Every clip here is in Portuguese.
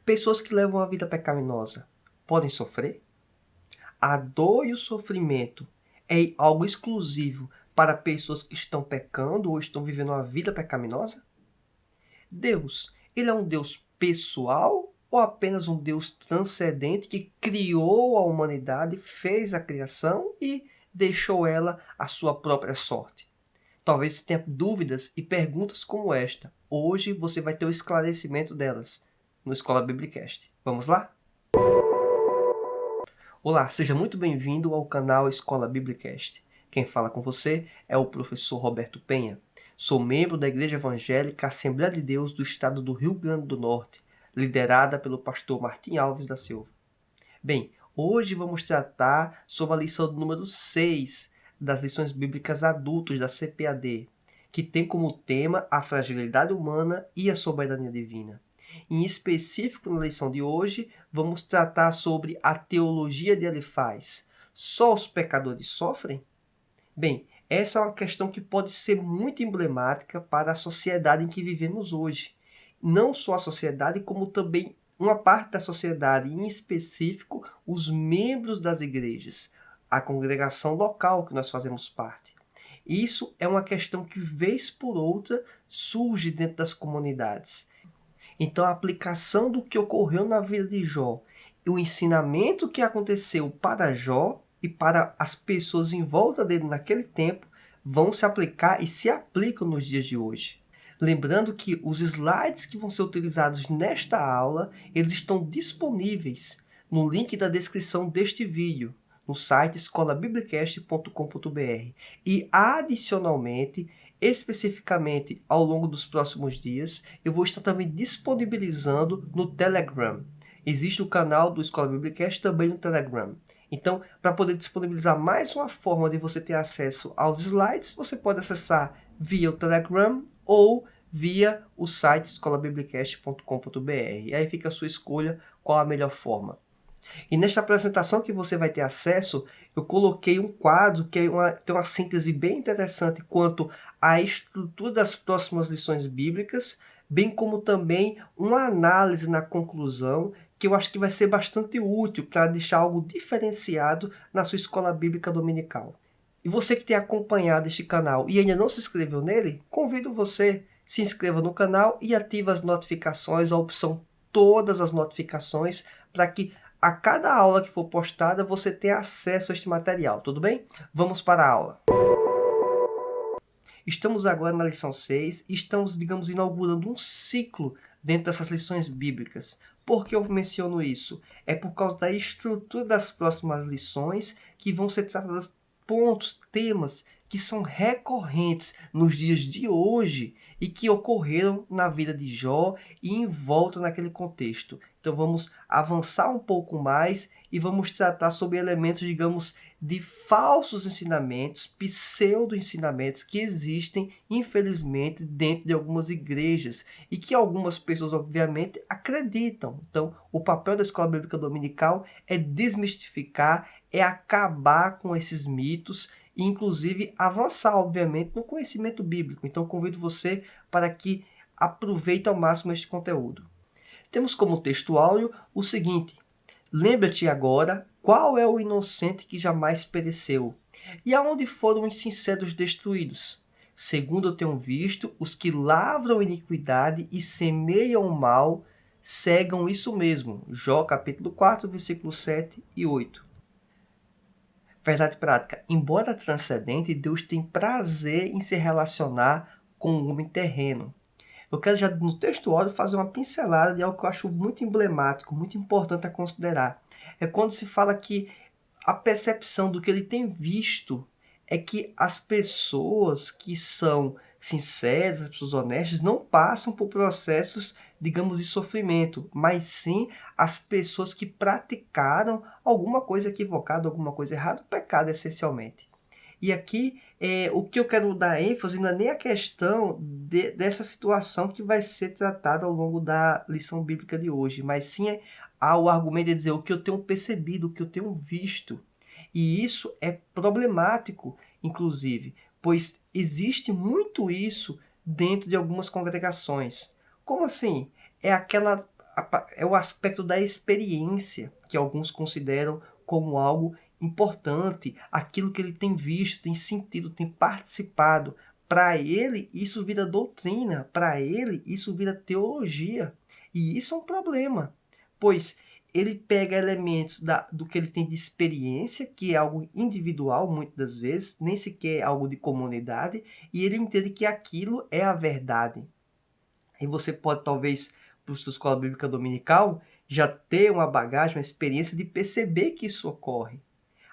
Pessoas que levam a vida pecaminosa podem sofrer? A dor e o sofrimento é algo exclusivo para pessoas que estão pecando ou estão vivendo uma vida pecaminosa? Deus, ele é um Deus pessoal ou apenas um Deus transcendente que criou a humanidade, fez a criação e deixou ela à sua própria sorte? Talvez você tenha dúvidas e perguntas como esta. Hoje você vai ter o esclarecimento delas no Escola Biblicast. Vamos lá? Olá, seja muito bem-vindo ao canal Escola Biblicast. Quem fala com você é o professor Roberto Penha. Sou membro da Igreja Evangélica Assembleia de Deus do estado do Rio Grande do Norte, liderada pelo pastor Martim Alves da Silva. Bem, hoje vamos tratar sobre a lição número 6 das lições bíblicas adultos da CPAD, que tem como tema a fragilidade humana e a soberania divina. Em específico, na lição de hoje, vamos tratar sobre a teologia de Elifaz. Só os pecadores sofrem? Bem, essa é uma questão que pode ser muito emblemática para a sociedade em que vivemos hoje. Não só a sociedade, como também uma parte da sociedade, em específico, os membros das igrejas, a congregação local que nós fazemos parte. Isso é uma questão que, vez por outra, surge dentro das comunidades. Então, a aplicação do que ocorreu na vida de Jó e o ensinamento que aconteceu para Jó e para as pessoas em volta dele naquele tempo vão se aplicar e se aplicam nos dias de hoje. Lembrando que os slides que vão ser utilizados nesta aula, eles estão disponíveis no link da descrição deste vídeo, no site escolabiblicast.com.br. E, adicionalmente, especificamente ao longo dos próximos dias, eu vou estar também disponibilizando no Telegram. Existe o canal do Escola Biblicast também no Telegram. Então, para poder disponibilizar mais uma forma de você ter acesso aos slides, você pode acessar via o Telegram ou via o site escolabiblicast.com.br. E aí fica a sua escolha qual a melhor forma. E nesta apresentação que você vai ter acesso, eu coloquei um quadro que tem uma síntese bem interessante quanto à estrutura das próximas lições bíblicas, bem como também uma análise na conclusão, que eu acho que vai ser bastante útil para deixar algo diferenciado na sua escola bíblica dominical. E você que tem acompanhado este canal e ainda não se inscreveu nele, convido você, se inscreva no canal e ative as notificações, a opção todas as notificações, para que a cada aula que for postada, você tenha acesso a este material, tudo bem? Vamos para a aula. Estamos agora na lição 6 e estamos, digamos, inaugurando um ciclo dentro dessas lições bíblicas. Por que eu menciono isso? É por causa da estrutura das próximas lições que vão ser tratadas pontos, temas que são recorrentes nos dias de hoje e que ocorreram na vida de Jó e em volta naquele contexto. Então vamos avançar um pouco mais e vamos tratar sobre elementos, digamos, de falsos ensinamentos, pseudo-ensinamentos que existem, infelizmente, dentro de algumas igrejas e que algumas pessoas, obviamente, acreditam. Então, o papel da Escola Bíblica Dominical é desmistificar, é acabar com esses mitos e, inclusive, avançar, obviamente, no conhecimento bíblico. Então, convido você para que aproveite ao máximo este conteúdo. Temos como texto áudio o seguinte: lembra-te agora qual é o inocente que jamais pereceu, e aonde foram os sinceros destruídos. Segundo eu tenho visto, os que lavram iniquidade e semeiam o mal, cegam isso mesmo. Jó capítulo 4, versículos 7 e 8. Verdade prática. Embora transcendente, Deus tem prazer em se relacionar com o homem terreno. Eu quero já no texto áudio fazer uma pincelada de algo que eu acho muito emblemático, muito importante a considerar. É quando se fala que a percepção do que ele tem visto é que as pessoas que são sinceras, as pessoas honestas, não passam por processos, digamos, de sofrimento, mas sim as pessoas que praticaram alguma coisa equivocada, alguma coisa errada, o pecado essencialmente. E aqui, o que eu quero dar ênfase não é nem a questão dessa situação que vai ser tratada ao longo da lição bíblica de hoje, mas sim ao argumento de dizer o que eu tenho percebido, o que eu tenho visto. E isso é problemático, inclusive, pois existe muito isso dentro de algumas congregações. Como assim? É aquela é o aspecto da experiência, que alguns consideram como algo importante, aquilo que ele tem visto, tem sentido, tem participado. Para ele, isso vira doutrina, para ele, isso vira teologia. E isso é um problema, pois ele pega elementos do que ele tem de experiência, que é algo individual, muitas das vezes, nem sequer é algo de comunidade, e ele entende que aquilo é a verdade. E você pode, talvez, para sua escola bíblica dominical, já ter uma bagagem, uma experiência de perceber que isso ocorre.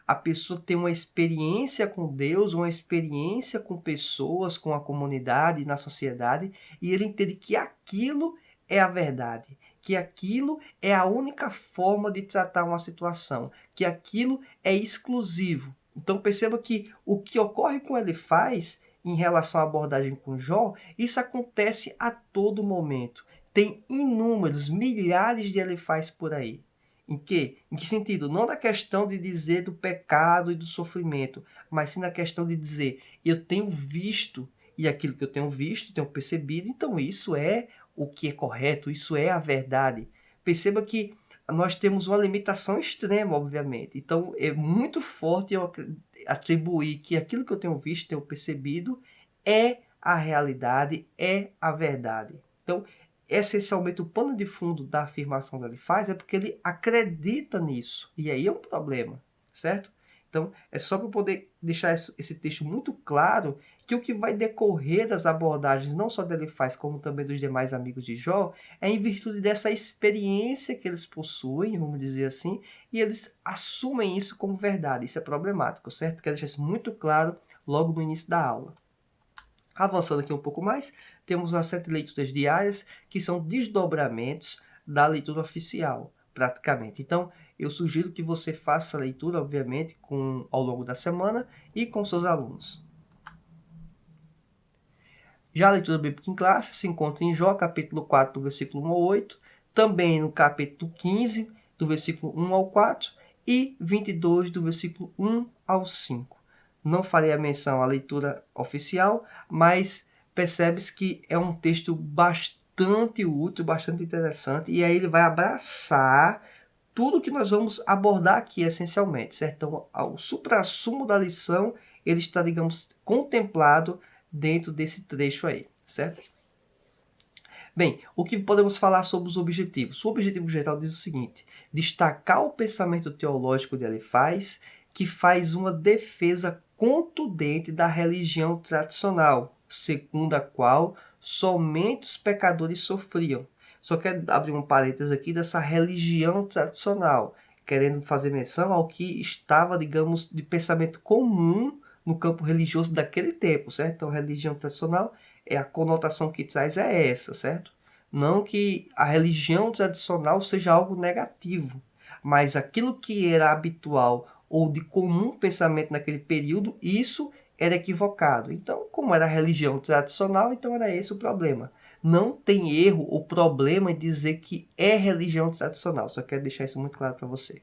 A pessoa tem uma experiência com Deus, uma experiência com pessoas, com a comunidade, na sociedade, e ele entende que aquilo é a verdade, que aquilo é a única forma de tratar uma situação, que aquilo é exclusivo. Então perceba que o que ocorre com ele faz em relação à abordagem com Jó, isso acontece a todo momento. Tem inúmeros, milhares de elefaz por aí. Em quê? Em que sentido? Não na questão de dizer do pecado e do sofrimento, mas sim na questão de dizer, eu tenho visto, e aquilo que eu tenho visto, tenho percebido, então isso é o que é correto, isso é a verdade. Perceba que nós temos uma limitação extrema, obviamente. Então é muito forte eu atribuir que aquilo que eu tenho visto, tenho percebido, é a realidade, é a verdade. Então, essencialmente, o pano de fundo da afirmação que ele faz é porque ele acredita nisso. E aí é um problema, certo? Então, é só para poder deixar esse texto muito claro que o que vai decorrer das abordagens, não só dele faz, como também dos demais amigos de Jó, é em virtude dessa experiência que eles possuem, vamos dizer assim, e eles assumem isso como verdade. Isso é problemático, certo? Quero deixar isso muito claro logo no início da aula. Avançando aqui um pouco mais, temos as 7 leituras diárias, que são desdobramentos da leitura oficial, praticamente. Então, eu sugiro que você faça essa leitura, obviamente, ao longo da semana e com seus alunos. Já a leitura bíblica em classe se encontra em Jó, capítulo 4, do versículo 1 ao 8, também no capítulo 15, do versículo 1 ao 4, e 22, do versículo 1 ao 5. Não farei a menção à leitura oficial, mas percebe-se que é um texto bastante útil, bastante interessante, e aí ele vai abraçar tudo que nós vamos abordar aqui essencialmente, certo? Então, o suprassumo da lição, ele está, digamos, contemplado dentro desse trecho aí, certo? Bem, o que podemos falar sobre os objetivos? O objetivo geral diz o seguinte: destacar o pensamento teológico de Elifaz, que faz uma defesa contundente da religião tradicional, segundo a qual somente os pecadores sofriam. Só quero abrir um parênteses aqui dessa religião tradicional, querendo fazer menção ao que estava, digamos, de pensamento comum no campo religioso daquele tempo, certo? Então, religião tradicional, a conotação que traz é essa, certo? Não que a religião tradicional seja algo negativo, mas aquilo que era habitual ou de comum pensamento naquele período, isso era equivocado. Então, como era a religião tradicional, então era esse o problema. Não tem erro ou problema em dizer que é religião tradicional. Só quero deixar isso muito claro para você.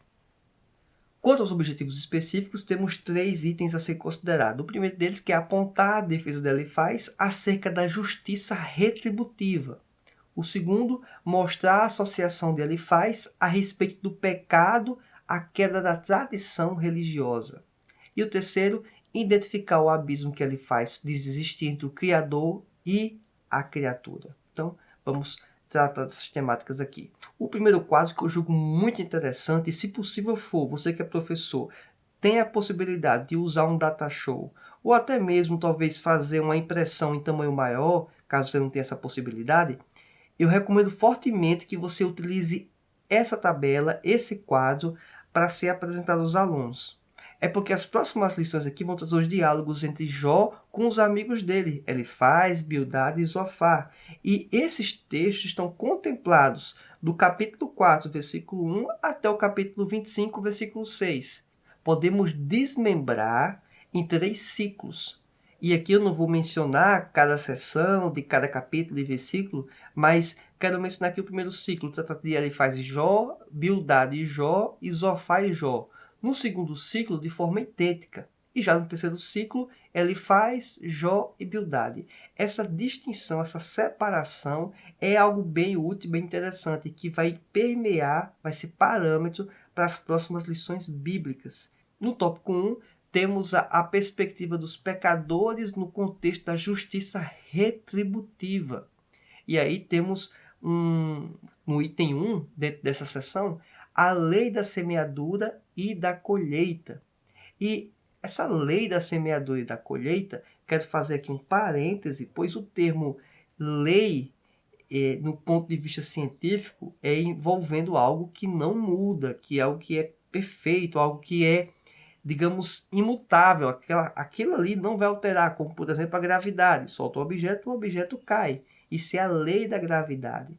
Quanto aos objetivos específicos, temos 3 itens a ser considerados. O primeiro deles que é apontar a defesa de Elifaz acerca da justiça retributiva. O segundo, mostrar a associação de Elifaz a respeito do pecado, a quebra da tradição religiosa. E o terceiro, identificar o abismo que Elifaz diz existir entre o Criador e a criatura. Então, vamos tratar dessas temáticas aqui. O primeiro quadro que eu julgo muito interessante, e se possível for, você que é professor, tem a possibilidade de usar um data show, ou até mesmo talvez fazer uma impressão em tamanho maior, caso você não tenha essa possibilidade, eu recomendo fortemente que você utilize essa tabela, esse quadro, para ser apresentado aos alunos. É porque as próximas lições aqui vão trazer os diálogos entre Jó com os amigos dele, Elifaz, Bildade e Zofar. E esses textos estão contemplados do capítulo 4, versículo 1, até o capítulo 25, versículo 6. Podemos desmembrar em 3 ciclos. E aqui eu não vou mencionar cada seção de cada capítulo e versículo, mas quero mencionar aqui o primeiro ciclo. Trata de Elifaz e Jó, Bildade e Jó, e Zofar e Jó. No segundo ciclo, de forma idêntica. E já no terceiro ciclo, Elifaz, Jó e Bildade. Essa distinção, essa separação é algo bem útil, bem interessante, que vai permear, vai ser parâmetro para as próximas lições bíblicas. No tópico 1, temos a perspectiva dos pecadores no contexto da justiça retributiva. E aí temos no item 1, dentro dessa seção, a lei da semeadura e da colheita. E essa lei da semeadura e da colheita, quero fazer aqui um parêntese, pois o termo lei, no ponto de vista científico, é envolvendo algo que não muda, que é algo que é perfeito, algo que é, digamos, imutável. Aquilo ali não vai alterar, como, por exemplo, a gravidade. Solta o objeto cai. Isso é a lei da gravidade.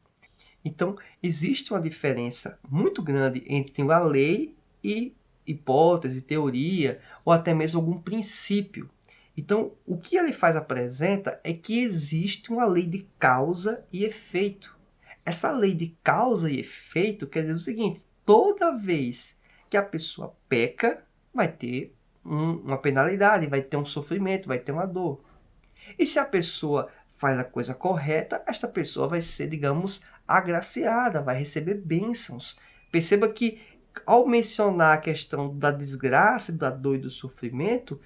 Então, existe uma diferença muito grande entre a lei e hipótese, teoria, ou até mesmo algum princípio. Então, o que ele apresenta é que existe uma lei de causa e efeito. Essa lei de causa e efeito quer dizer o seguinte: toda vez que a pessoa peca, vai ter uma penalidade, vai ter um sofrimento, vai ter uma dor. E se a pessoa faz a coisa correta, esta pessoa vai ser, digamos, agraciada, vai receber bênçãos. Perceba que, ao mencionar a questão da desgraça, da dor e do sofrimento,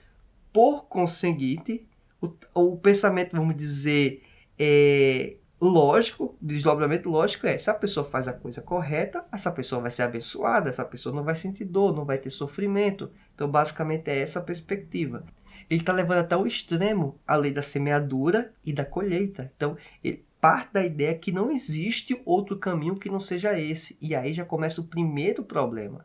por conseguinte, o pensamento, vamos dizer, lógico, desdobramento lógico se a pessoa faz a coisa correta, essa pessoa vai ser abençoada, essa pessoa não vai sentir dor, não vai ter sofrimento. Então, basicamente, é essa a perspectiva. Ele está levando até o extremo a lei da semeadura e da colheita. Então, ele parte da ideia que não existe outro caminho que não seja esse. E aí já começa o primeiro problema.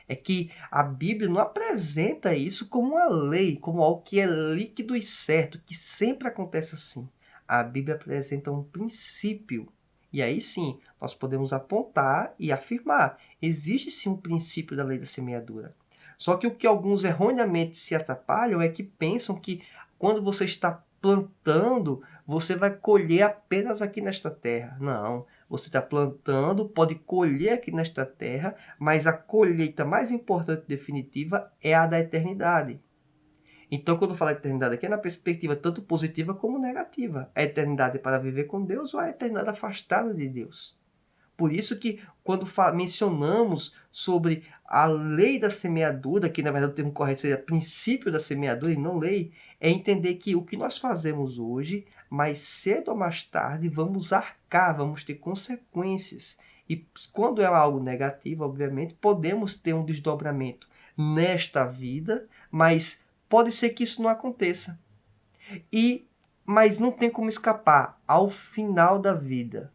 É que a Bíblia não apresenta isso como uma lei, como algo que é líquido e certo, que sempre acontece assim. A Bíblia apresenta um princípio. E aí sim, nós podemos apontar e afirmar. Existe sim um princípio da lei da semeadura. Só que o que alguns erroneamente se atrapalham é que pensam que quando você está plantando, você vai colher apenas aqui nesta terra. Não, você está plantando, pode colher aqui nesta terra, mas a colheita mais importante e definitiva é a da eternidade. Então, quando eu falo eternidade aqui, é na perspectiva tanto positiva como negativa. A eternidade para viver com Deus ou a eternidade afastada de Deus. Por isso que quando mencionamos sobre a lei da semeadura, que na verdade o termo correto seria princípio da semeadura e não lei, é entender que o que nós fazemos hoje, mais cedo ou mais tarde, vamos arcar, vamos ter consequências. E quando é algo negativo, obviamente, podemos ter um desdobramento nesta vida, mas pode ser que isso não aconteça. Mas não tem como escapar ao final da vida,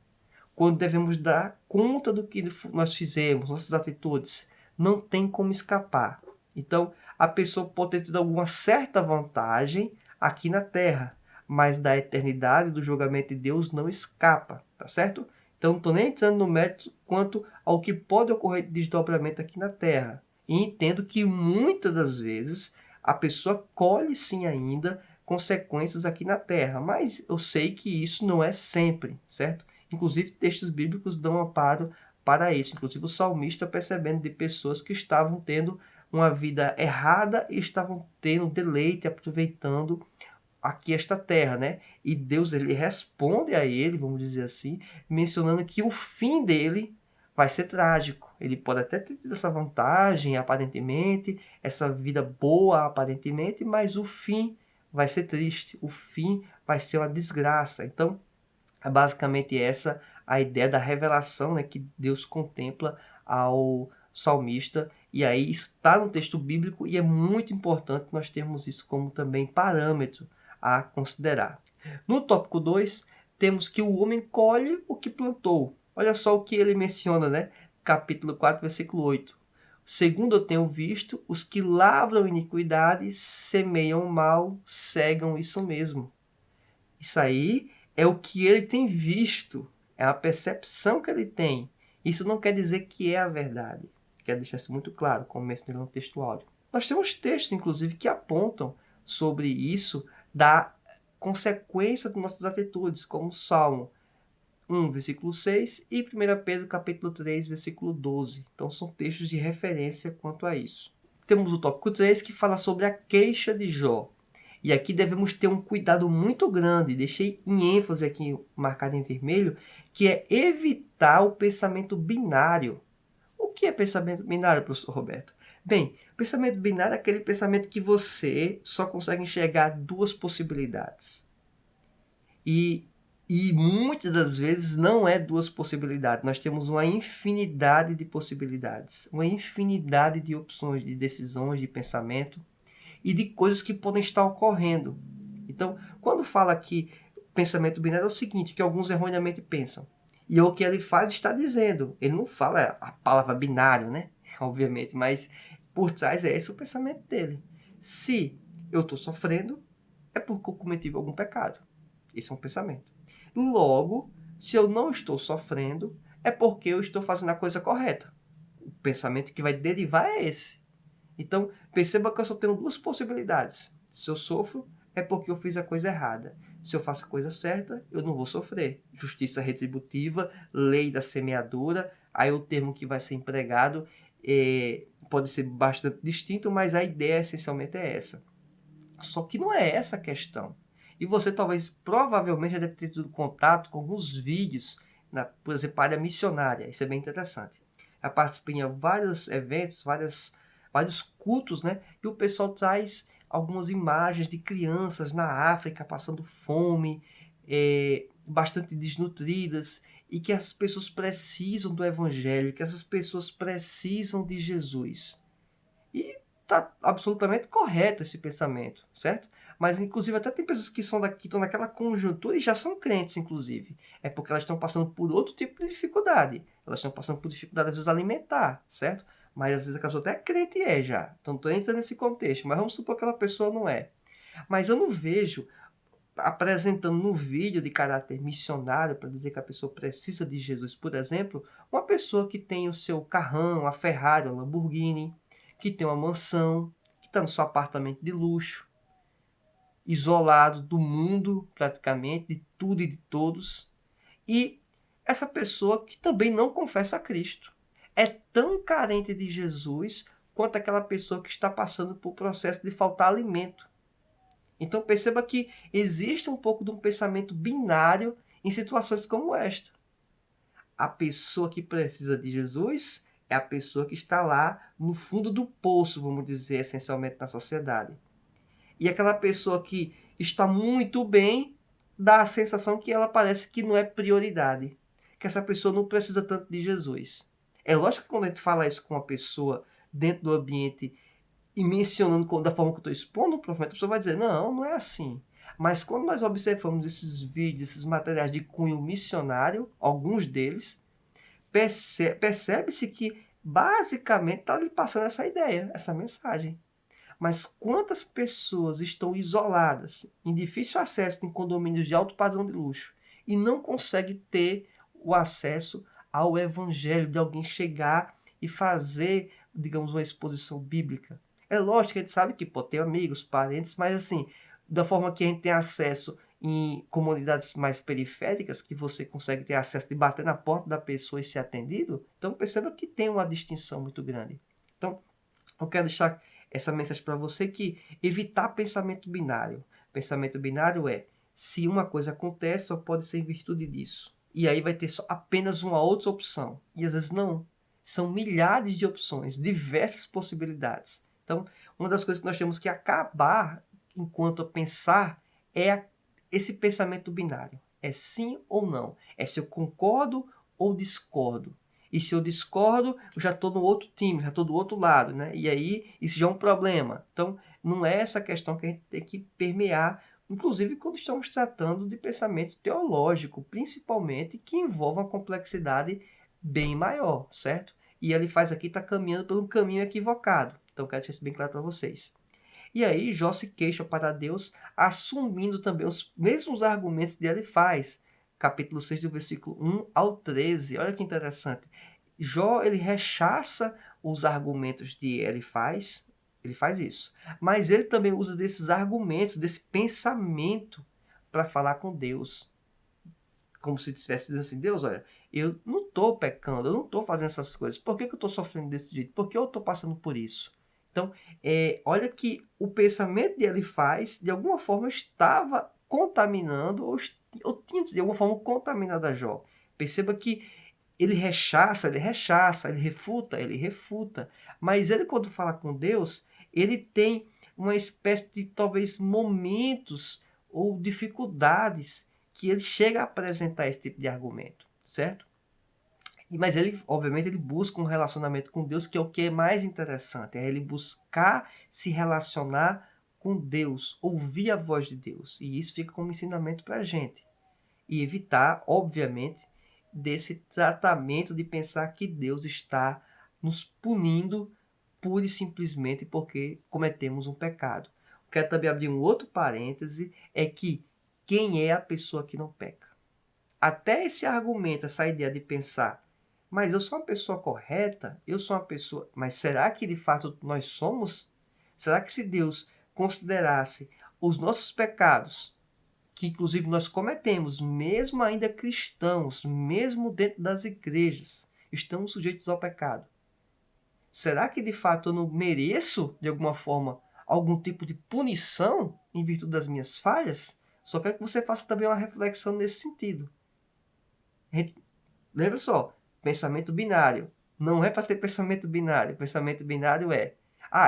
quando devemos dar conta do que nós fizemos, nossas atitudes. Não tem como escapar. Então, a pessoa pode ter tido alguma certa vantagem aqui na Terra, mas da eternidade, do julgamento de Deus, não escapa, tá certo? Então, não estou nem entrando no mérito quanto ao que pode ocorrer de desdobramento aqui na Terra. E entendo que muitas das vezes a pessoa colhe sim ainda consequências aqui na Terra, mas eu sei que isso não é sempre, certo? Inclusive, textos bíblicos dão amparo para isso. Inclusive, o salmista percebendo de pessoas que estavam tendo uma vida errada e estavam tendo deleite, aproveitando aqui esta terra, né? E Deus, ele responde a ele, vamos dizer assim, mencionando que o fim dele vai ser trágico. Ele pode até ter tido essa vantagem, aparentemente, essa vida boa, aparentemente, mas o fim vai ser triste. O fim vai ser uma desgraça. Então, é basicamente essa a ideia da revelação, né, que Deus contempla ao salmista. E aí isso está no texto bíblico e é muito importante nós termos isso como também parâmetro a considerar. No tópico 2, temos que o homem colhe o que plantou. Olha só o que ele menciona, né? Capítulo 4, versículo 8. Segundo eu tenho visto, os que lavram iniquidade, semeiam mal, cegam isso mesmo. Isso aí é o que ele tem visto, é a percepção que ele tem. Isso não quer dizer que é a verdade. Quero deixar isso muito claro, como mencionei no texto áudio. Nós temos textos, inclusive, que apontam sobre isso, da consequência de nossas atitudes, como Salmo 1, versículo 6 e 1 Pedro, capítulo 3, versículo 12. Então, são textos de referência quanto a isso. temos o tópico 3 que fala sobre a queixa de Jó. E aqui devemos ter um cuidado muito grande, deixei em ênfase aqui marcado em vermelho, que é evitar o pensamento binário. O que é pensamento binário, professor Roberto? Bem, pensamento binário é aquele pensamento que você só consegue enxergar duas possibilidades. E muitas das vezes não é duas possibilidades. Nós temos uma infinidade de possibilidades, uma infinidade de opções, de decisões, de pensamento e de coisas que podem estar ocorrendo. Então, quando fala aqui pensamento binário, é o seguinte, que alguns erroneamente pensam. E o que ele faz está dizendo. Ele não fala a palavra binário, né? Obviamente, mas por trás é esse o pensamento dele. Se eu estou sofrendo, é porque eu cometi algum pecado. Esse é um pensamento. Logo, se eu não estou sofrendo, é porque eu estou fazendo a coisa correta. O pensamento que vai derivar é esse. Então, perceba que eu só tenho duas possibilidades. Se eu sofro, é porque eu fiz a coisa errada. Se eu faço a coisa certa, eu não vou sofrer. Justiça retributiva, lei da semeadura, aí o termo que vai ser empregado pode ser bastante distinto, mas a ideia essencialmente é essa. Só que não é essa a questão. E você provavelmente já deve ter tido contato com alguns vídeos, por exemplo, a área missionária. Isso é bem interessante. Eu participei em vários eventos, vários cultos, né? E o pessoal traz algumas imagens de crianças na África passando fome, bastante desnutridas, e que as pessoas precisam do Evangelho, que essas pessoas precisam de Jesus. E está absolutamente correto esse pensamento, certo? Mas, inclusive, até tem pessoas que estão naquela conjuntura e já são crentes, inclusive. É porque elas estão passando por outro tipo de dificuldade. Elas estão passando por dificuldade, às vezes, alimentar, certo? Mas, às vezes, a pessoa até é crente e já. Então, estou entrando nesse contexto. Mas vamos supor que aquela pessoa não é. Mas eu não vejo apresentando no vídeo de caráter missionário, para dizer que a pessoa precisa de Jesus, por exemplo, uma pessoa que tem o seu carrão, a Ferrari, a Lamborghini, que tem uma mansão, que está no seu apartamento de luxo, isolado do mundo, praticamente, de tudo e de todos. E essa pessoa que também não confessa a Cristo. É tão carente de Jesus quanto aquela pessoa que está passando por processo de faltar alimento. Então perceba que existe um pouco de um pensamento binário em situações como esta. A pessoa que precisa de Jesus é a pessoa que está lá no fundo do poço, vamos dizer, essencialmente na sociedade. E aquela pessoa que está muito bem, dá a sensação que ela parece que não é prioridade. Que essa pessoa não precisa tanto de Jesus. É lógico que quando a gente fala isso com uma pessoa dentro do ambiente e mencionando da forma que eu estou expondo o profeta, a pessoa vai dizer, não, não é assim. Mas quando nós observamos esses vídeos, esses materiais de cunho missionário, alguns deles, percebe-se que basicamente está lhe passando essa ideia, essa mensagem. Mas quantas pessoas estão isoladas, em difícil acesso em condomínios de alto padrão de luxo, e não conseguem ter o acesso ao evangelho, de alguém chegar e fazer, digamos, uma exposição bíblica? É lógico que a gente sabe que pode ter amigos, parentes, mas assim, da forma que a gente tem acesso em comunidades mais periféricas, que você consegue ter acesso de bater na porta da pessoa e ser atendido, então perceba que tem uma distinção muito grande. Então, eu quero deixar essa mensagem para você que evitar pensamento binário. Pensamento binário é, se uma coisa acontece, só pode ser em virtude disso. E aí vai ter só apenas uma outra opção. E às vezes não. São milhares de opções, diversas possibilidades. Então, uma das coisas que nós temos que acabar enquanto pensar é esse pensamento binário. É sim ou não. É se eu concordo ou discordo. E se eu discordo, eu já estou no outro time, já estou do outro lado, né? E aí, isso já é um problema. Então, não é essa questão que a gente tem que permear, inclusive quando estamos tratando de pensamento teológico, principalmente, que envolve uma complexidade bem maior, certo? E ele faz aqui, está caminhando por um caminho equivocado. Então, eu quero deixar isso bem claro para vocês. E aí, Jó se queixa para Deus, assumindo também os mesmos argumentos que ele faz. Capítulo 6, do versículo 1 ao 13. Olha que interessante. Jó, ele rechaça os argumentos de Elifaz, ele faz isso. Mas ele também usa desses argumentos, desse pensamento, para falar com Deus. Como se estivesse dizendo assim, Deus, olha, eu não estou pecando, eu não estou fazendo essas coisas. Por que eu estou sofrendo desse jeito? Por que eu estou passando por isso? Então, olha que o pensamento de Elifaz, de alguma forma, estava contaminando, ou tinha, de alguma forma, contaminado a Jó. Perceba que ele rechaça, ele refuta. Mas ele, quando fala com Deus, ele tem uma espécie de, talvez, momentos ou dificuldades que ele chega a apresentar esse tipo de argumento, certo? Mas ele, obviamente, ele busca um relacionamento com Deus, que é o que é mais interessante. É ele buscar se relacionar com Deus, ouvir a voz de Deus. E isso fica como ensinamento para a gente. E evitar, obviamente, desse tratamento de pensar que Deus está nos punindo pura e simplesmente porque cometemos um pecado. Quero também abrir um outro parêntese, é que quem é a pessoa que não peca? Até esse argumento, essa ideia de pensar, mas eu sou uma pessoa correta, eu sou uma pessoa... Mas será que de fato nós somos? Será que se Deus considerasse os nossos pecados, que inclusive nós cometemos, mesmo ainda cristãos, mesmo dentro das igrejas, estamos sujeitos ao pecado? Será que de fato eu não mereço, de alguma forma, algum tipo de punição em virtude das minhas falhas? Só quero que você faça também uma reflexão nesse sentido. Lembra só, pensamento binário. Não é para ter pensamento binário. Pensamento binário é,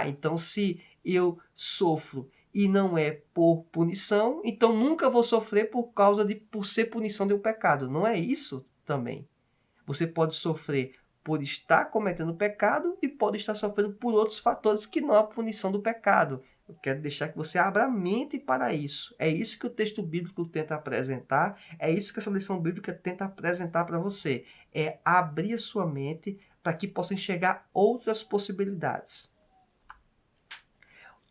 então se eu sofro e não é por punição, então nunca vou sofrer por ser punição de um pecado. Não é isso também. Você pode sofrer por estar cometendo pecado e pode estar sofrendo por outros fatores que não a punição do pecado. Eu quero deixar que você abra a mente para isso. É isso que o texto bíblico tenta apresentar, é isso que essa lição bíblica tenta apresentar para você. É abrir a sua mente para que possa enxergar outras possibilidades.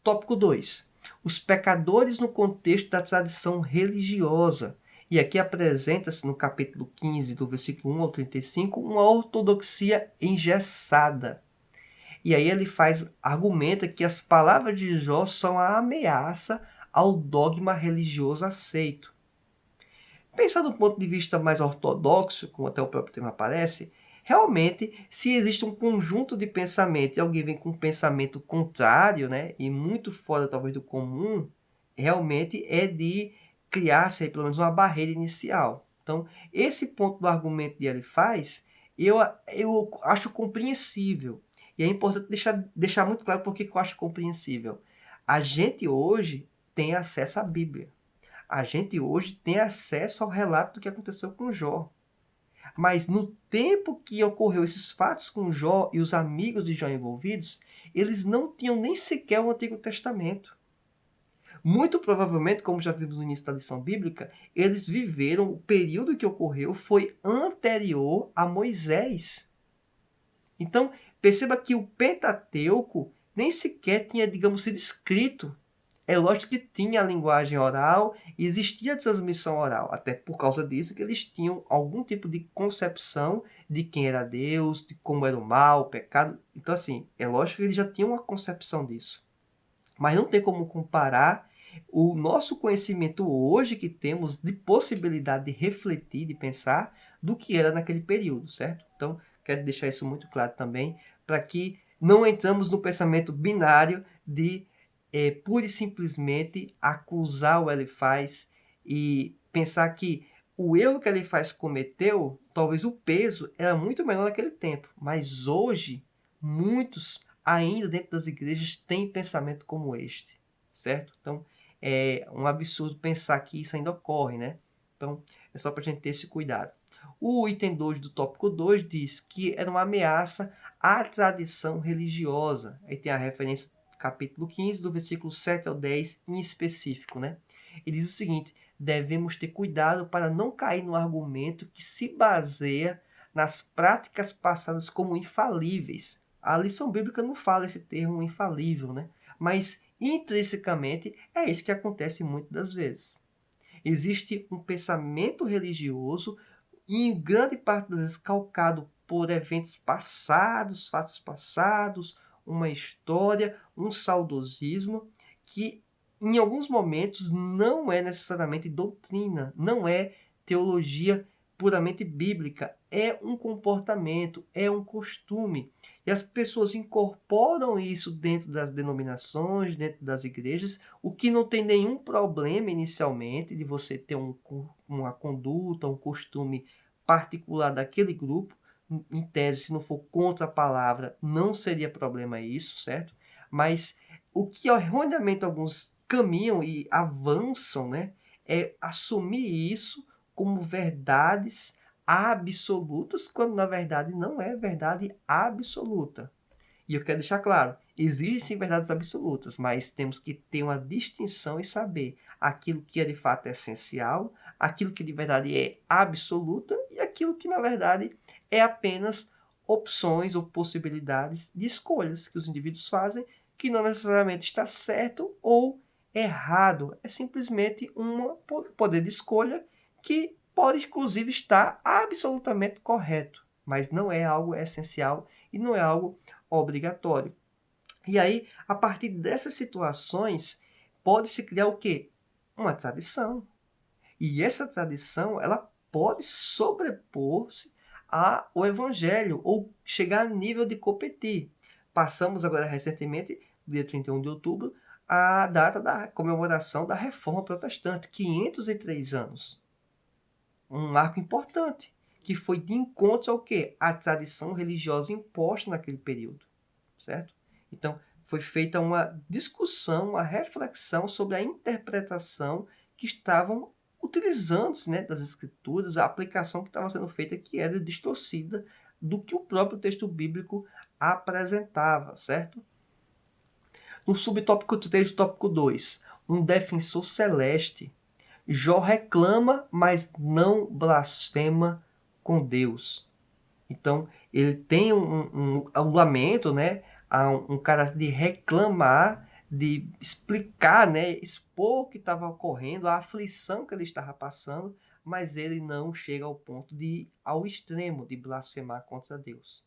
Tópico 2. Os pecadores no contexto da tradição religiosa. E aqui apresenta-se no capítulo 15, do versículo 1 ao 35, uma ortodoxia engessada. E aí ele argumenta que as palavras de Jó são a ameaça ao dogma religioso aceito. Pensando do ponto de vista mais ortodoxo, como até o próprio tema aparece, realmente, se existe um conjunto de pensamento e alguém vem com um pensamento contrário, né, e muito fora talvez do comum, realmente é de criar-se aí, pelo menos uma barreira inicial. Então, esse ponto do argumento de Elifaz, eu acho compreensível. E é importante deixar muito claro por que eu acho compreensível. A gente hoje tem acesso à Bíblia. A gente hoje tem acesso ao relato do que aconteceu com Jó. Mas no tempo que ocorreu esses fatos com Jó e os amigos de Jó envolvidos, eles não tinham nem sequer o Antigo Testamento. Muito provavelmente, como já vimos no início da lição bíblica, eles viveram, o período que ocorreu foi anterior a Moisés. Então, perceba que o Pentateuco nem sequer tinha, digamos, sido escrito. É lógico que tinha a linguagem oral e existia a transmissão oral. Até por causa disso que eles tinham algum tipo de concepção de quem era Deus, de como era o mal, o pecado. Então, assim, é lógico que eles já tinham uma concepção disso. Mas não tem como comparar o nosso conhecimento hoje que temos de possibilidade de refletir, de pensar, do que era naquele período, certo? Então, quero deixar isso muito claro também, para que não entramos no pensamento binário de pura e simplesmente acusar o Elifaz e pensar que o erro que Elifaz cometeu, talvez o peso era muito menor naquele tempo, mas hoje muitos ainda dentro das igrejas têm pensamento como este, certo? Então é um absurdo pensar que isso ainda ocorre, né? Então é só para a gente ter esse cuidado. O item 2 do tópico 2 diz que era uma ameaça à tradição religiosa. Aí tem a referência capítulo 15, do versículo 7 ao 10, em específico, né? Ele diz o seguinte: devemos ter cuidado para não cair no argumento que se baseia nas práticas passadas como infalíveis. A lição bíblica não fala esse termo infalível, né? Mas intrinsecamente é isso que acontece muitas das vezes. Existe um pensamento religioso, em grande parte das vezes calcado por eventos passados, fatos passados, uma história, um saudosismo, que em alguns momentos não é necessariamente doutrina, não é teologia puramente bíblica, é um comportamento, é um costume. E as pessoas incorporam isso dentro das denominações, dentro das igrejas, o que não tem nenhum problema inicialmente de você ter uma conduta, um costume particular daquele grupo. Em tese, se não for contra a palavra, não seria problema isso, certo? Mas o que erroneamente alguns caminham e avançam, né, é assumir isso como verdades absolutas, quando na verdade não é verdade absoluta. E eu quero deixar claro, existem sim verdades absolutas, mas temos que ter uma distinção e saber aquilo que é de fato essencial, aquilo que de verdade é absoluta e aquilo que na verdade é apenas opções ou possibilidades de escolhas que os indivíduos fazem, que não necessariamente está certo ou errado. É simplesmente um poder de escolha que pode inclusive estar absolutamente correto, mas não é algo essencial e não é algo obrigatório. E aí, a partir dessas situações, pode-se criar o quê? Uma tradição. E essa tradição, ela pode sobrepor-se ao evangelho ou chegar a nível de competir. Passamos agora recentemente, dia 31 de outubro, a data da comemoração da Reforma Protestante, 503 anos. Um marco importante, que foi de encontro ao quê? A tradição religiosa imposta naquele período, certo? Então, foi feita uma discussão, uma reflexão sobre a interpretação que estavam utilizando-se, né, das escrituras, a aplicação que estava sendo feita que era distorcida do que o próprio texto bíblico apresentava, certo? No subtópico 3 do tópico 2, um defensor celeste, Jó reclama, mas não blasfema com Deus. Então, ele tem um lamento, né? Um caráter de reclamar, de explicar, né? Expor o que estava ocorrendo, a aflição que ele estava passando, mas ele não chega ao ponto de ir ao extremo de blasfemar contra Deus.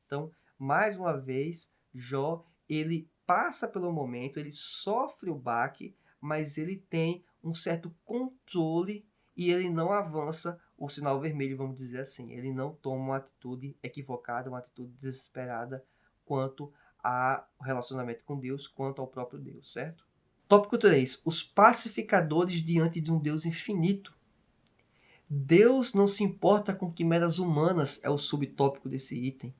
Então, mais uma vez, Jó, ele passa pelo momento, ele sofre o baque, mas ele tem um certo controle e ele não avança o sinal vermelho, vamos dizer assim. Ele não toma uma atitude equivocada, uma atitude desesperada quanto ao relacionamento com Deus, quanto ao próprio Deus, certo? Tópico 3. Os pacificadores diante de um Deus infinito. Deus não se importa com quimeras humanas, é o subtópico desse item.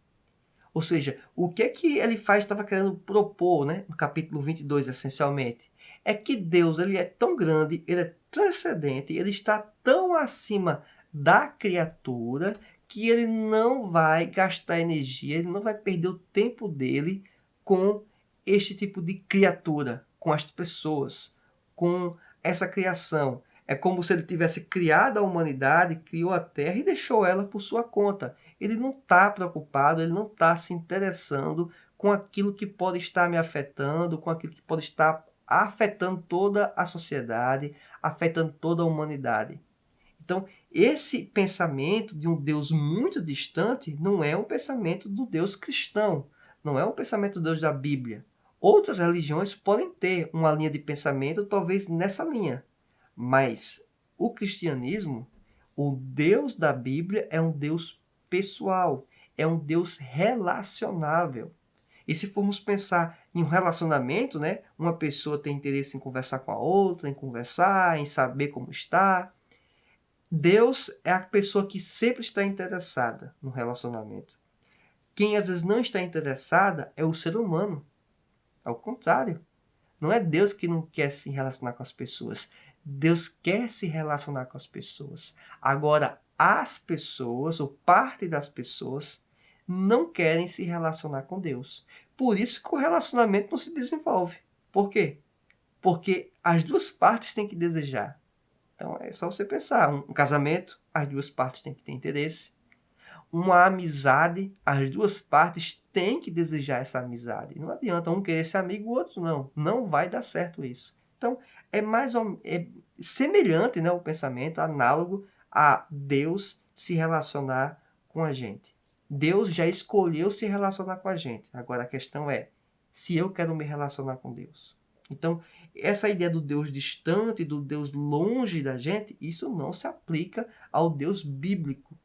Ou seja, o que é que ele faz, estava querendo propor, né, no capítulo 22, essencialmente? É que Deus ele é tão grande, ele é transcendente, ele está tão acima da criatura que ele não vai gastar energia, ele não vai perder o tempo dele com este tipo de criatura, com as pessoas, com essa criação. É como se ele tivesse criado a humanidade, criou a Terra e deixou ela por sua conta. Ele não está preocupado, ele não está se interessando com aquilo que pode estar me afetando, com aquilo que pode estar afetando toda a sociedade, afetando toda a humanidade. Então, esse pensamento de um Deus muito distante não é um pensamento do Deus cristão, não é um pensamento do Deus da Bíblia. Outras religiões podem ter uma linha de pensamento, talvez nessa linha, mas o cristianismo, o Deus da Bíblia é um Deus pessoal, é um Deus relacionável. E se formos pensar em um relacionamento, né, uma pessoa tem interesse em conversar com a outra, em conversar, em saber como está. Deus é a pessoa que sempre está interessada no relacionamento. Quem às vezes não está interessada é o ser humano. Ao contrário. Não é Deus que não quer se relacionar com as pessoas. Deus quer se relacionar com as pessoas. Agora, as pessoas, ou parte das pessoas, não querem se relacionar com Deus. Por isso que o relacionamento não se desenvolve. Por quê? Porque as duas partes têm que desejar. Então, é só você pensar. Um casamento, as duas partes têm que ter interesse. Uma amizade, as duas partes têm que desejar essa amizade. Não adianta um querer ser amigo, o outro não. Não vai dar certo isso. Então, é semelhante, né, o pensamento, análogo a Deus se relacionar com a gente. Deus já escolheu se relacionar com a gente. Agora a questão é, se eu quero me relacionar com Deus. Então, essa ideia do Deus distante, do Deus longe da gente, isso não se aplica ao Deus bíblico.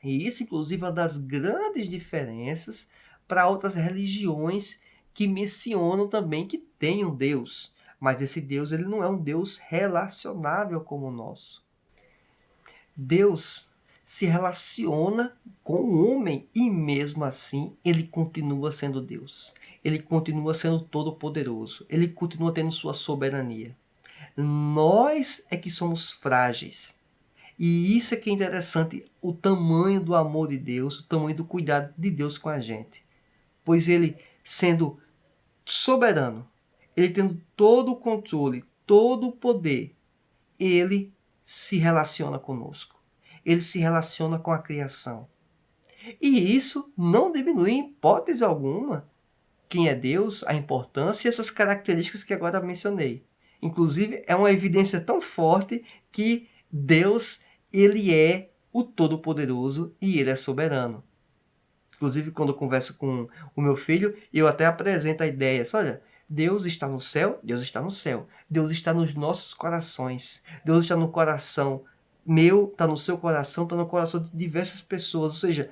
E isso, inclusive, é uma das grandes diferenças para outras religiões que mencionam também que tem um Deus. Mas esse Deus ele não é um Deus relacionável como o nosso. Deus se relaciona com o homem e mesmo assim ele continua sendo Deus. Ele continua sendo todo-poderoso. Ele continua tendo sua soberania. Nós é que somos frágeis. E isso é que é interessante, o tamanho do amor de Deus, o tamanho do cuidado de Deus com a gente. Pois ele, sendo soberano, ele tendo todo o controle, todo o poder, ele se relaciona conosco. Ele se relaciona com a criação. E isso não diminui em hipótese alguma quem é Deus, a importância e essas características que agora mencionei. Inclusive, é uma evidência tão forte que Deus, ele é o Todo-Poderoso e ele é soberano. Inclusive, quando eu converso com o meu filho, eu até apresento a ideia. Olha, Deus está no céu, Deus está no céu. Deus está nos nossos corações. Deus está no coração meu, está no seu coração, está no coração de diversas pessoas. Ou seja,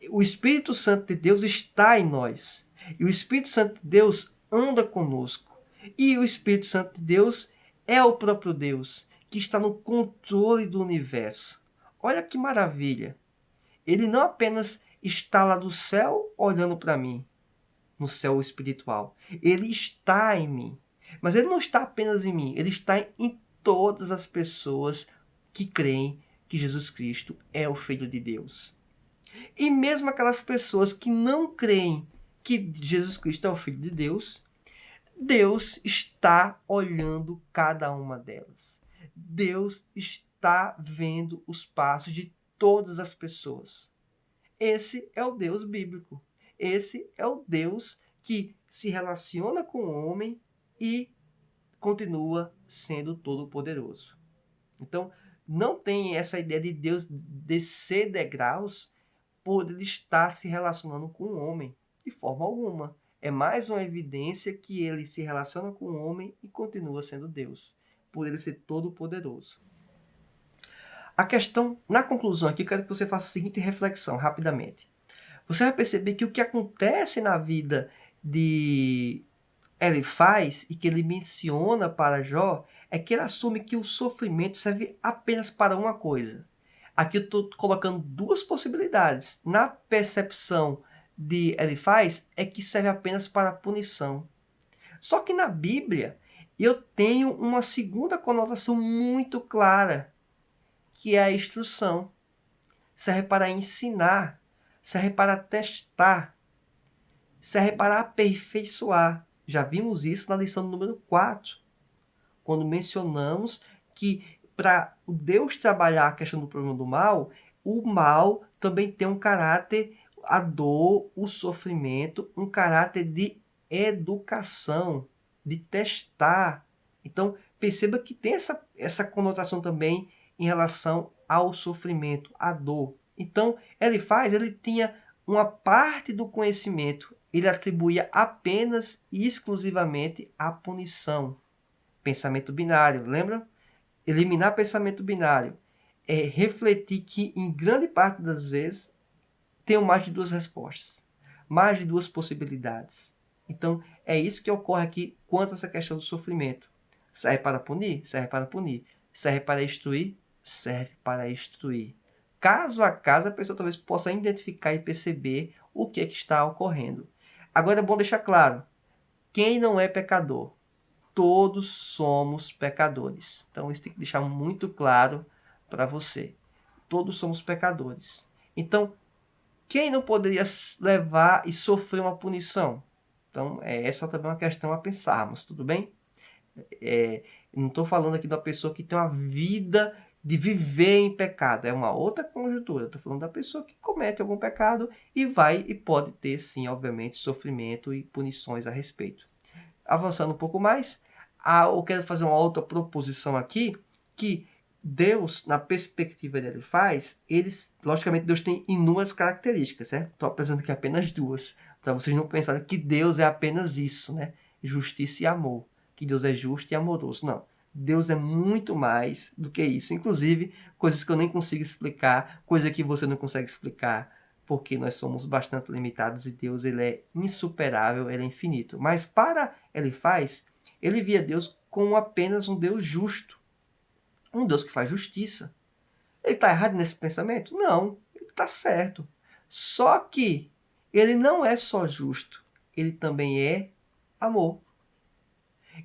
o Espírito Santo de Deus está em nós. E o Espírito Santo de Deus anda conosco. E o Espírito Santo de Deus é o próprio Deus, que está no controle do universo. Olha que maravilha. Ele não apenas está lá do céu olhando para mim, no céu espiritual. Ele está em mim. Mas ele não está apenas em mim, ele está em todas as pessoas que creem que Jesus Cristo é o Filho de Deus. E mesmo aquelas pessoas que não creem que Jesus Cristo é o Filho de Deus, Deus está olhando cada uma delas. Deus está vendo os passos de todas as pessoas. Esse é o Deus bíblico. Esse é o Deus que se relaciona com o homem e continua sendo todo-poderoso. Então, não tem essa ideia de Deus descer degraus por ele estar se relacionando com o homem, de forma alguma. É mais uma evidência que ele se relaciona com o homem e continua sendo Deus, por ele ser todo-poderoso. A questão, na conclusão aqui, eu quero que você faça a seguinte reflexão, rapidamente. Você vai perceber que o que acontece na vida de Elifaz e que ele menciona para Jó é que ele assume que o sofrimento serve apenas para uma coisa. Aqui eu estou colocando duas possibilidades. Na percepção de Elifaz é que serve apenas para punição. Só que na Bíblia eu tenho uma segunda conotação muito clara, que é a instrução. Serve para ensinar, serve para testar, serve para aperfeiçoar. Já vimos isso na lição número 4, quando mencionamos que para o Deus trabalhar a questão do problema do mal, o mal também tem um caráter, a dor, o sofrimento, um caráter de educação, de testar. Então, perceba que tem essa conotação também em relação ao sofrimento, à dor. Então, ele tinha uma parte do conhecimento, ele atribuía apenas e exclusivamente à punição. Pensamento binário, lembra? Eliminar pensamento binário é refletir que, em grande parte das vezes, tem mais de duas respostas, mais de duas possibilidades. Então, é isso que ocorre aqui quanto a essa questão do sofrimento. Serve para punir? Serve para punir. Serve para instruir? Serve para instruir. Caso a caso, a pessoa talvez possa identificar e perceber o que é que está ocorrendo. Agora é bom deixar claro, quem não é pecador? Todos somos pecadores. Então isso tem que deixar muito claro para você. Todos somos pecadores. Então, quem não poderia levar e sofrer uma punição? Então, essa também é uma questão a pensarmos, tudo bem? Não estou falando aqui da pessoa que tem uma vida de viver em pecado. É uma outra conjuntura. Estou falando da pessoa que comete algum pecado e vai e pode ter, sim, obviamente, sofrimento e punições a respeito. Avançando um pouco mais, eu quero fazer uma outra proposição aqui, que Deus, na perspectiva dele faz, logicamente, Deus tem inúmeras características, certo? Estou apresentando aqui apenas duas, para vocês não pensarem que Deus é apenas isso, né? Justiça e amor. que Deus é justo e amoroso. Não. Deus é muito mais do que isso. Inclusive, coisas que eu nem consigo explicar, coisa que você não consegue explicar, porque nós somos bastante limitados e Deus ele é insuperável, ele é infinito. Mas para Elifaz, ele via Deus como apenas um Deus justo, um Deus que faz justiça. Ele está errado nesse pensamento? Não, ele está certo. Só que ele não é só justo, ele também é amor.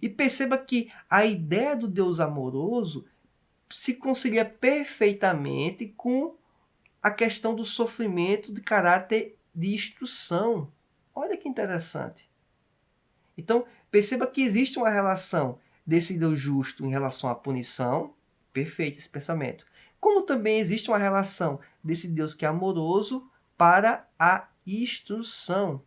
E perceba que a ideia do Deus amoroso se concilia perfeitamente com a questão do sofrimento de caráter de instrução. Olha que interessante. Então, perceba que existe uma relação desse Deus justo em relação à punição. Perfeito esse pensamento. Como também existe uma relação desse Deus que é amoroso para a instrução.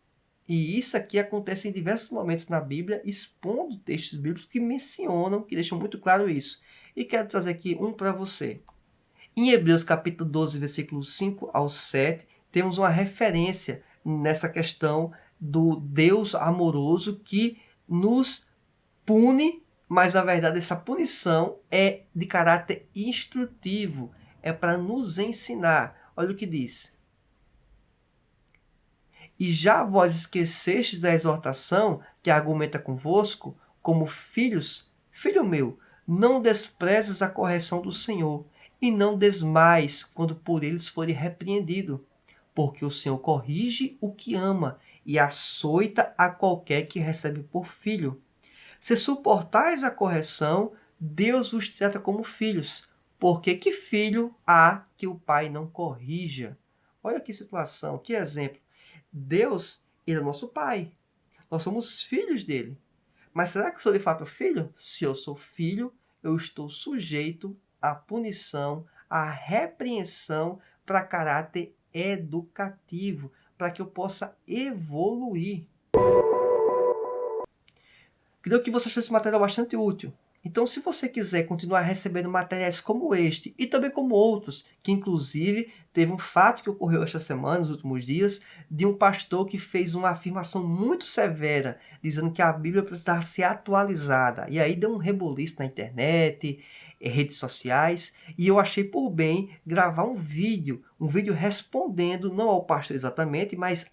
E isso aqui acontece em diversos momentos na Bíblia, expondo textos bíblicos que mencionam, que deixam muito claro isso. E quero trazer aqui um para você. Em Hebreus capítulo 12, versículos 5 ao 7, temos uma referência nessa questão do Deus amoroso que nos pune, mas na verdade essa punição é de caráter instrutivo, é para nos ensinar. Olha o que diz. E já vós esquecestes da exortação que argumenta convosco, como filhos, filho meu, não desprezes a correção do Senhor, e não desmais quando por eles fore repreendido, porque o Senhor corrige o que ama, e açoita a qualquer que recebe por filho. Se suportais a correção, Deus vos trata como filhos, porque que filho há que o pai não corrija? Olha que situação, que exemplo. Deus, ele é nosso pai. Nós somos filhos dele. Mas será que eu sou de fato filho? Se eu sou filho, eu estou sujeito à punição, à repreensão para caráter educativo, para que eu possa evoluir. Creio que você achou esse material bastante útil. Então, se você quiser continuar recebendo materiais como este e também como outros, que inclusive teve um fato que ocorreu esta semana, nos últimos dias, de um pastor que fez uma afirmação muito severa, dizendo que a Bíblia precisava ser atualizada. E aí deu um reboliço na internet, redes sociais, e eu achei por bem gravar um vídeo respondendo, não ao pastor exatamente, mas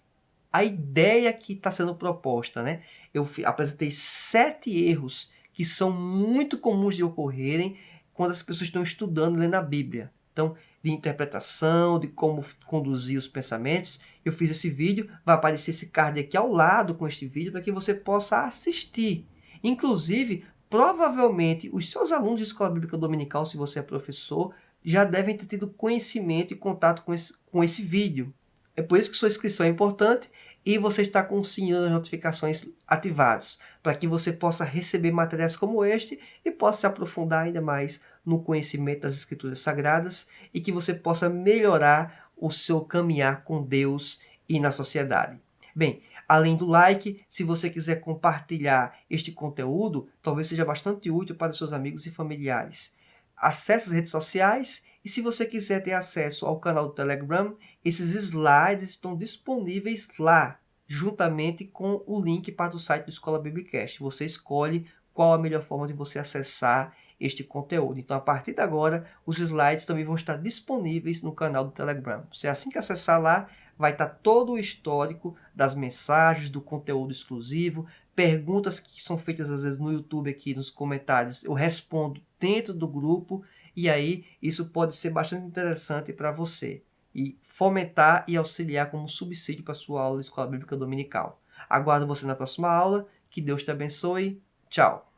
a ideia que está sendo proposta, né? Eu apresentei 7 erros que são muito comuns de ocorrerem quando as pessoas estão estudando, lendo a Bíblia. Então, de interpretação, de como conduzir os pensamentos. Eu fiz esse vídeo, vai aparecer esse card aqui ao lado com este vídeo para que você possa assistir. Inclusive, provavelmente, os seus alunos de Escola Bíblica Dominical, se você é professor, já devem ter tido conhecimento e contato com esse vídeo. É por isso que sua inscrição é importante e você está com o sininho das notificações ativados, para que você possa receber materiais como este e possa se aprofundar ainda mais no conhecimento das Escrituras Sagradas e que você possa melhorar o seu caminhar com Deus e na sociedade. Bem, além do like, se você quiser compartilhar este conteúdo, talvez seja bastante útil para os seus amigos e familiares. Acesse as redes sociais e se você quiser ter acesso ao canal do Telegram, esses slides estão disponíveis lá, juntamente com o link para o site do Escola Biblicast. Você escolhe qual a melhor forma de você acessar este conteúdo. Então, a partir de agora, os slides também vão estar disponíveis no canal do Telegram. Você, assim que acessar lá, vai estar todo o histórico das mensagens, do conteúdo exclusivo, perguntas que são feitas às vezes no YouTube aqui nos comentários. Eu respondo dentro do grupo e aí isso pode ser bastante interessante para você e fomentar e auxiliar como subsídio para a sua aula de Escola Bíblica Dominical. Aguardo você na próxima aula. Que Deus te abençoe. Tchau!